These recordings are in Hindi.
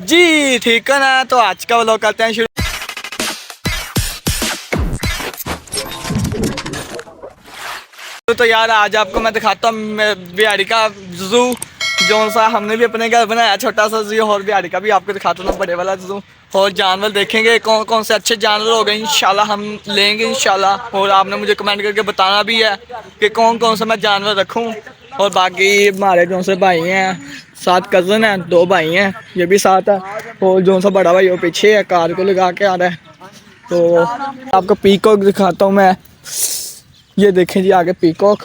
जी ठीक है ना। तो आज का व्लॉग करते हैं शुरू। तो यार आज आपको मैं दिखाता हूँ बिहारी का जू, जो सा हमने भी अपने घर बनाया छोटा सा जू, और बिहारी का भी आपको दिखाता हूँ बड़े वाला जू। और जानवर देखेंगे कौन कौन से अच्छे जानवर हो गए, इंशाल्लाह हम लेंगे इंशाल्लाह। और आपने मुझे कमेंट करके बताना भी है कि कौन कौन सा मैं जानवर रखूँ। और बाकी हमारे जो से भाई हैं, 7 कज़न हैं, 2 भाई हैं, ये भी साथ है। और जो सा बड़ा भाई वो पीछे है, कार को लगा के आ रहा है। तो आपको पीकॉक दिखाता हूँ मैं। ये देखें जी आगे पीकॉक,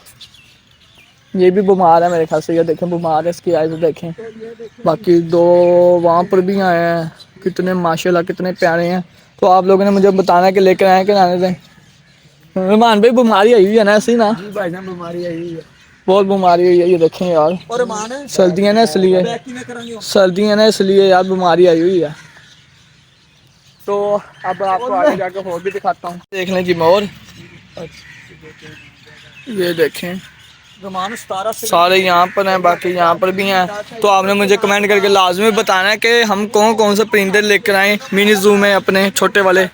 ये भी बीमार है मेरे ख्याल से। ये देखें बीमार है, इसकी आइज़ देखें। बाकी 2 वहाँ पर भी आए हैं, कितने माशाल्लाह कितने प्यारे हैं। तो आप लोगों ने मुझे बताना कि लेकर आए कि लाने दें। रहमान भाई बीमारी आई हुई है ना, ऐसी ना भाई ना बीमारी आई हुई है, बहुत बीमारी हुई है। ये देखें यार, सर्दियाँ ना इसलिए, सर्दियाँ ना इसलिए यार बीमारी आई हुई है। तो अब आपको आगे जाकर और भी दिखाता हूँ। देख लें जी मोर, ये देखें सारे यहाँ पर हैं, बाकी यहाँ पर भी हैं। तो आपने मुझे कमेंट करके लाजमी बताना है कि हम कौन कौन से परिंदे लेकर आए मिनी जू में अपने छोटे वाले।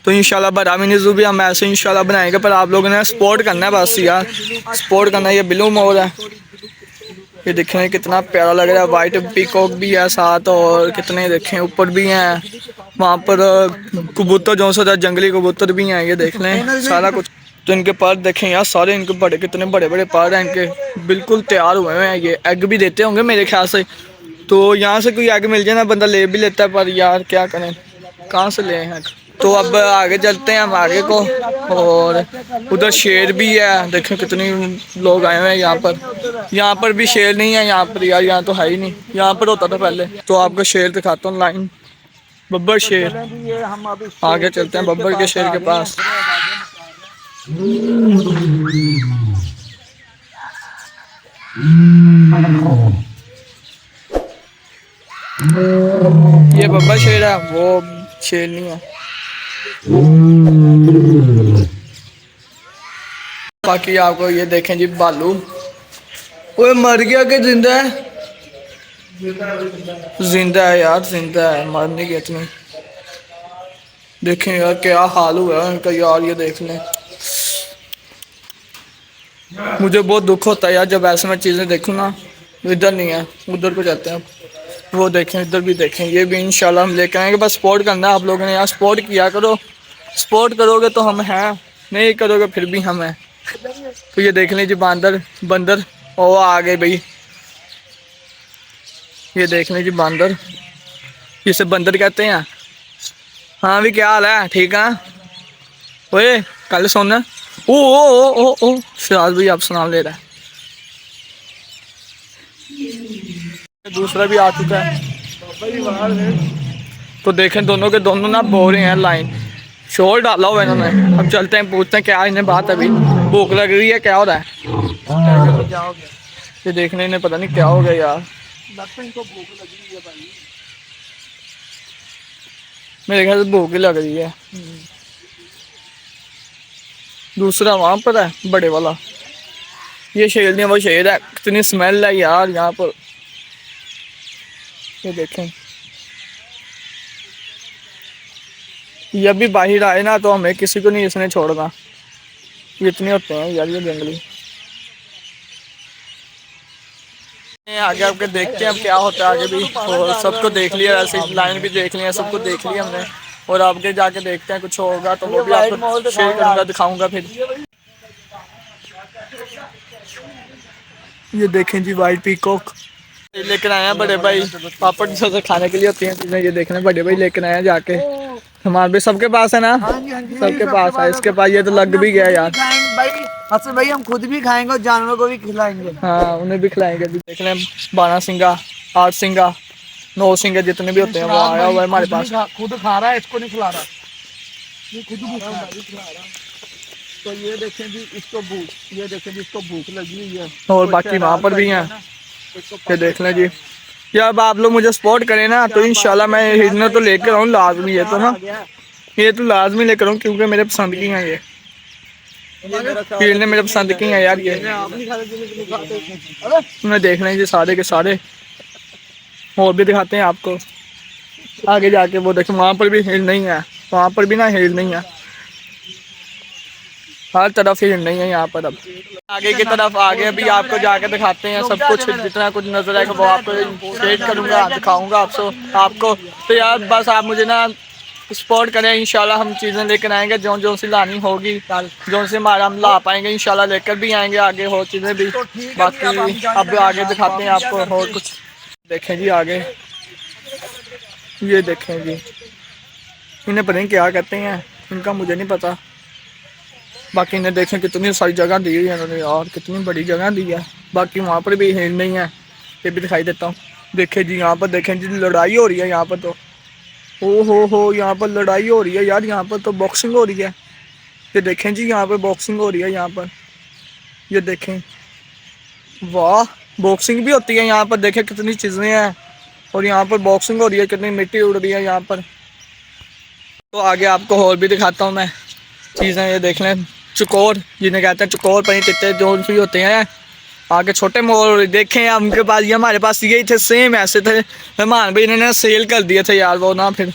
तो इंशाल्लाह बड़ा मिनी जू भी हम ऐसे इंशाल्लाह बनाएंगे, पर आप लोगों ने सपोर्ट करना है बस यार, सपोर्ट करना है। ये ब्लू मोर है, ये देखें कितना प्यारा लग रहा है। वाइट पीकॉक भी है साथ, और कितने देखें ऊपर भी हैं। वहाँ पर कबूतर जो सा जंगली कबूतर भी हैं, ये देख लें सारा कुछ। तो इनके पर देखें यार सारे, इनके बड़े कितने बड़े बड़े पर हैं इनके, बिल्कुल तैयार हुए हैं। ये एग भी देते होंगे मेरे ख्याल से। तो यहाँ से कोई एग मिल जाए ना बंदा ले भी लेता है, पर यार क्या करें, कहाँ से ले हैं। तो अब आगे चलते हैं हम आगे को। और उधर शेर भी है, देखें कितने लोग आए हुए हैं यहाँ पर। यहाँ पर भी शेर नहीं है यहाँ पर यार, यहाँ तो है ही नहीं, यहाँ पर होता था पहले। तो आपको शेर दिखाता हूँ, लाइन बब्बर शेर। आगे चलते हैं बब्बर के शेर के पास। ये बब्बर शेर है, वो शेर नहीं है। बाकी आपको ये देखें जी भालू, वो मर गया कि जिंदा है? जिंदा है यार, जिंदा है, मर नहीं गया इतनी। देखें यार क्या हाल हुआ है उनका यार, ये देख लें। मुझे बहुत दुख होता है यार जब ऐसे में चीज़ें देखूँ ना। इधर नहीं है, उधर को जाते हैं। वो देखें, इधर भी देखें, ये भी इंशाल्लाह हम लेकर आएंगे। बस सपोर्ट करना है आप लोगों ने यार, सपोर्ट किया करो। सपोर्ट करोगे तो हम हैं, नहीं करोगे फिर भी हम हैं। तो ये देख लीजिए बंदर, बंदर ओ आ गए भाई। ये देख लीजिए बंदर, इसे बंदर कहते हैं। हाँ भी क्या हाल है, ठीक है? ओए कल सोना ओ शराज भाई आप सुनाम ले रहा है। दूसरा भी आ चुका है। तो देखें दोनों के दोनों ना बो रहे हैं लाइन, शोर डाला हुआ है इन्होंने। अब चलते हैं पूछते हैं क्या इन्हें बात है, अभी भूख लग रही है, क्या हो रहा है? ये देखने इन्हें पता नहीं क्या हो गया यार, इनको भूख लग रही है भाई। मेरे ख्याल से भूख ही लग रही है। दूसरा वहां पर है बड़े वाला, ये शेर नहीं वो शेर है। कितनी स्मेल है यार यहाँ पर, ये देखें। ये भी बाहर आए ना तो हमें किसी को नहीं इसने छोड़ना, ये इतने होते हैं यार ये जंगली। आगे आपके देखते हैं अब क्या होता है आगे भी। और सबको देख लिया, ऐसे लाइन भी देख लिया, सबको देख लिया हमने। और आगे जाके देखते हैं कुछ होगा तो वो भी आपको शेयर करूँगा, दिखाऊंगा फिर। ये देखें जी वाइट पीकॉक लेकर आए हैं बड़े भाई, पापड़ जो खाने के लिए होती हैं चीज़ें। ये देखने बड़े भाई लेकर आए हैं जाके। हमारे भी सबके पास है ना, सबके पास है। इसके पास ये तो लग भी गया यार भाई हम खुद भी खाएंगे और जानवरों को भी खिलाएंगे। हाँ उन्हें भी खिलाएंगे। देख लें 12 सिंगा, 8 सिंगा, 9 सिंगा जितने भी होते हैं वो आया हुआ है हमारे पास। खुद खा रहा है, इसको नहीं खिला रहा, ये खुद भी खिला रहा। तो ये देखें जी इसको भूख, ये देखें जी इसको भूख लगी हुई है। और बाकी वहाँ पर भी हैं, ये देख लें जी। यार अब आप लोग मुझे सपोर्ट करें ना तो इंशाल्लाह मैं हिरना तो लेकर आऊँ लाजमी है। तो ना ये तो लाजमी लेकर आऊँ क्योंकि मेरे पसंद की हैं ये, हिरने मेरे पसंद की हैं यार ये। उन्हें देख लें जी सारे के सारे, और भी दिखाते हैं आपको। आगे जाके वो देखें वहाँ पर भी हिल नहीं है, वहाँ पर भी ना हिल नहीं है, हर तरफ हिल नहीं है यहाँ पर। अब आगे की तरफ आगे अभी आपको जाके दिखाते हैं सब कुछ, जितना कुछ नजर आएगा वो आपको शेयर करूँगा, दिखाऊँगा आपको। तो यार बस आप मुझे ना सपोर्ट करें, इंशाल्लाह हम चीज़ें लेकर आएंगे जो जो सी लानी होगी, जो से हमारा हम ला पाएंगे इंशाल्लाह लेकर भी आएंगे आगे और चीज़ें भी। बाकी अब आगे दिखाते हैं आपको और कुछ। देखें जी आगे, ये देखें जी, इन्हें पता नहीं क्या कहते हैं, इनका मुझे नहीं पता। बाकी इन्हें देखें कितनी सारी जगह दी हुई है इन्होंने और कितनी बड़ी जगह दी है। बाकी वहाँ पर भी हिल नहीं है, ये भी दिखाई देता हूँ। देखें जी यहाँ पर, देखें जी लड़ाई हो रही है यहाँ पर, तो ओ हो यहाँ पर लड़ाई हो रही है यार, यहाँ पर तो बॉक्सिंग हो रही है। ये देखें जी यहाँ पर बॉक्सिंग हो रही है यहाँ पर, ये देखें, वाह बॉक्सिंग भी होती है यहाँ पर। देखें कितनी चीज़ें हैं और यहाँ पर बॉक्सिंग हो रही है, कितनी मिट्टी उड़ रही है यहाँ पर। तो आगे आपको और भी दिखाता हूँ मैं चीज़ें। ये देख लें चुकोर, जिन्हें कहते हैं चुकोर पनी तित्ते जो भी होते हैं, आगे छोटे मोर देखें उनके पास, ये हमारे पास यही थे, सेम ऐसे थे। मेहमान भाई इन्होंने सेल कर दिए थे यार वो ना, फिर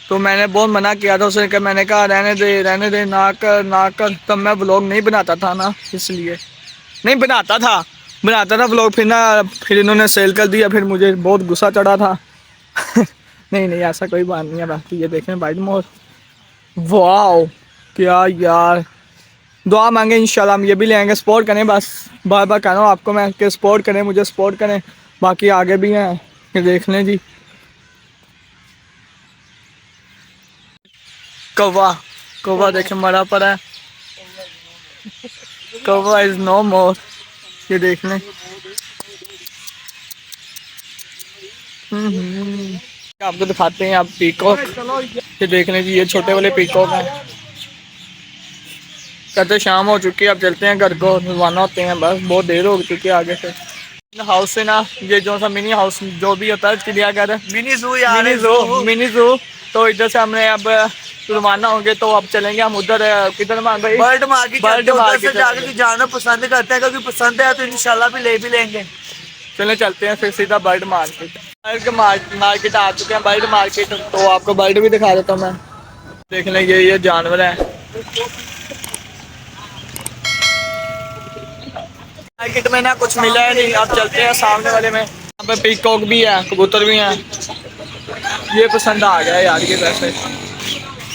तो मैंने बहुत मना किया था उसे, मैंने कहा रहने दे ना कर। तब मैं व्लॉग नहीं बनाता था ना, इसलिए नहीं बनाता था व्लॉग, फिर इन्होंने सेल कर दिया, फिर मुझे बहुत गुस्सा चढ़ा था। नहीं ऐसा कोई बात नहीं है। बाकी ये देखें वाइट मोर, वाह क्या यार, दुआ मांगे इंशाल्लाह हम ये भी लेंगे। सपोर्ट करें, बस बार बार कह रहा हूँ आपको मैं कि सपोर्ट करें, मुझे सपोर्ट करें। बाकी आगे भी हैं, ये देख लें जी, कौवा देखें मरा पड़ा है, कौवा इज नो मोर। ये देख लें, आपको दिखाते हैं आप पीकॉक। ये देख लें जी, ये छोटे वाले पीकॉक हैं। कहते शाम हो चुकी है, अब चलते हैं घर को, रवाना होते हैं, बस बहुत देर हो चुकी है आगे से। हाउस से ना ये जो सा मिनी हाउस जो भी होता है चिड़ियाघर, मिनी जू, तो इधर से हमने अब रवाना होंगे। तो अब चलेंगे हम उधर, किधर भाई, बर्ड मार्केट जाकर जाना पसंद करते हैं, क्योंकि पसंद है तो इंशाल्लाह भी ले भी लेंगे। चले चलते हैं फिर सीधा बर्ड मार्केट आ चुके हैं, बर्ड मार्केट। तो आपको बर्ड भी दिखा देता हूँ मैं, देख लें ये जानवर है। मार्केट में ना कुछ मिला है नहीं, अब चलते हैं सामने वाले में। यहाँ पे पीकॉक भी है, कबूतर भी हैं। ये पसंद आ गया यार ये, वैसे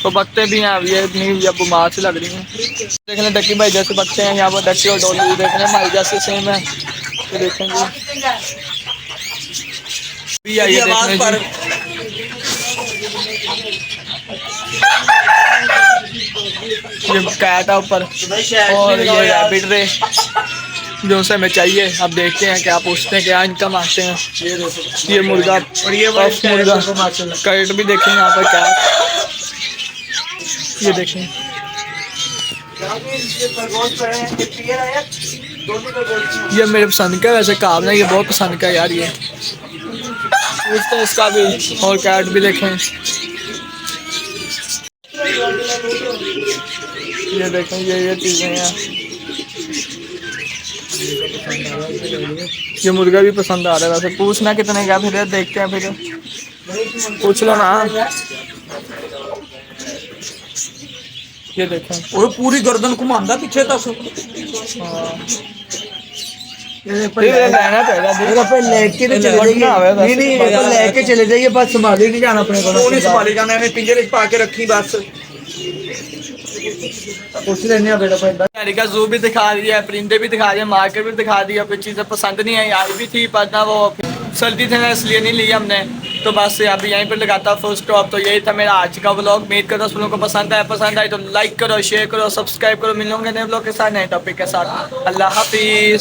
तो बत्ते भी हैं, ये इतनी बीमार से लग रही हैं। देख लें डक्की भाई जैसे बच्चे हैं यहाँ पर, डक्की और डोली देख लें भाई जैसे सेम है। ये देखेंगे भी है, ये देखने ये कैट है ऊपर, और ये रैबिट रे जो से हमें चाहिए। अब देखते हैं क्या पूछते हैं, क्या इनकम आते हैं। ये मुर्गा और ये मुर्गा कैट भी देखें यहाँ पर, क्या ये देखें, ये मेरे पसंद का वैसे काम है, ये बहुत पसंद का यार। ये पूछते हैं इसका भी, और कैट भी देखें, ये देखें ये चीज़ें हैं। ये मुर्गा भी पसंद आ रहा है वैसे, पूछना कितने का, फिर देखते हैं, फिर पूछ लो ना। ये देखें और पूरी गर्दन घुमांदा पीछे तक। लेके चले जाइए, बस संभाली नहीं जाना अपने को, संभाली जाना है, पिंजरे पा के रखी बस। पूछ लेने अमेरिका जू भी दिखा दिया, परिंदे भी दिखा दिए, मार्केट भी दिखा दिया। कुछ चीज़ें पसंद नहीं आई, आई भी थी पर ना वो सर्दी थी ना, इसलिए नहीं ली हमने। तो बस अभी यहीं पर लगाता फुल स्टॉप। तो यही था मेरा आज का व्लॉग। उम्मीद करता हूँ को पसंद आए तो लाइक करो, शेयर करो, सब्सक्राइब करो। मिलूंगे नए व्लॉग के साथ, नए टॉपिक के साथ। अल्लाह हाफिज़।